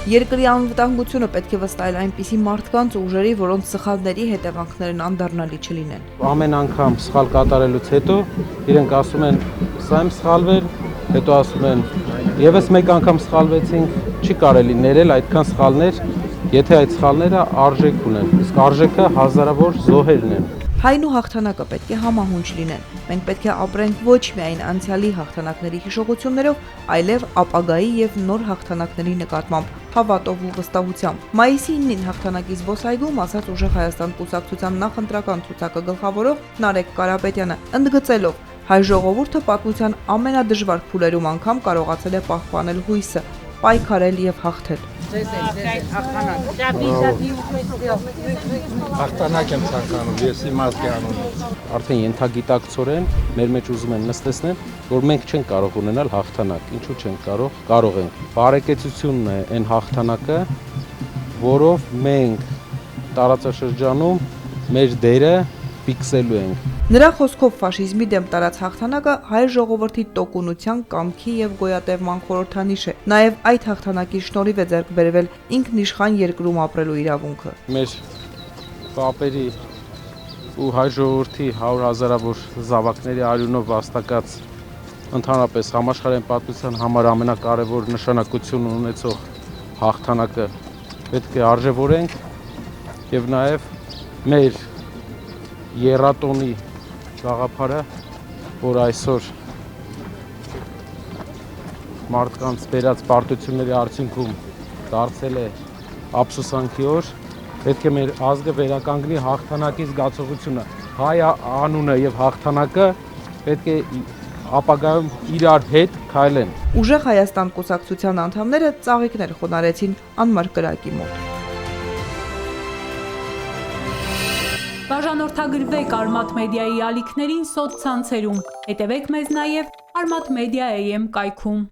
Երկրի անվտանգությունը պետք է վստահել այնպիսի մարդկանց ուժերի, որոնց սխալների հետևանքներն անդառնալի չլինեն։ Ամեն անգամ սխալ կատարելուց հետո իրենք ասում են, սա եմ սխալվել, հետո ասում են, եւս մեկ անգամ սխալվեցինք, չի կարելի ներել այդքան սխալներ, եթե այդ սխալները արժեք ունեն, իսկ արժեքը հազարավոր զոհերն են։ Հայն ու հաղթանակը պետք է համահունչ լինեն։ Մենք պետք է ապրենք ոչ միայն անցյալի հաղթանակների հիշողություններով, այլև ապագայի եւ նոր հաղթանակների նկատմամբ հավատով ու վստահությամբ։ Մայիսի 9-ին հաղթանակի զբոսայգում ասաց Ուժեղ Հայաստան կուսակցության նախընտրական ցուցակը գլխավորող Նարեկ Կարապետյանը, ընդգծելով. հայ ժողովուրդը պատմության ամենադժվար փուլերում անգամ կարողացել է պահպանել հույսը, պայքարել եւ հաղթել։ Հաղթանակ եմ ցանկանում, ես իմ ազգի անունից։ Արդեն ենթագիտակցորեն մեր մեջ ուզում են նստեցնել, որ մենք չենք կարող ունենալ հաղթանակ, ինչու չենք կարող, կարող ենք։ Բարեկեցությունն է այն հաղթանակը, որով մենք տարածաշրջանում մեր դերը ֆիքսելու ենք։ Նրա խոսքով ֆաշիզմի դեմ տարած հաղթանակը հայ ժողովրդի տոկունության, կամքի եւ գոյատևման խորհրդանիշ է։ Նաեւ այդ հաղթանակի շնորհիվ է ձեռք բերվել ինքնիշխան երկրում ապրելու իրավունքը։ Մեր պապերի ու հայ ժողովրդի 100 հազարավոր զավակների արյունով վաստակած ընդհանրապես համաշխարհային պատմության համար ամենակարևոր նշանակություն ունեցող հաղթանակը պետք է արժևորենք եւ նաեւ մեր եռատոնի գաղափարը, որ այսօր մարդկանց բերած պարտությունների արդյունքում դարձել է ափսոսանքի օր, պետք է մեր ազգը վերականգնի հաղթանակի զգացողությունը, հայ անունը եւ հաղթանակը պետք է ապագայում իրար հետ քայլեն։ Ուժեղ Հայաստան կուսակցության անդամները ծաղիկներ խոնարհեցին անմար կրակի մոտ։ Բաժանորդագրվեք Արմաթ մեդիայի ալիքներին սոցցանցերում, հետևեք մեզ նաև Արմաթ Մեդիա AM կայքում։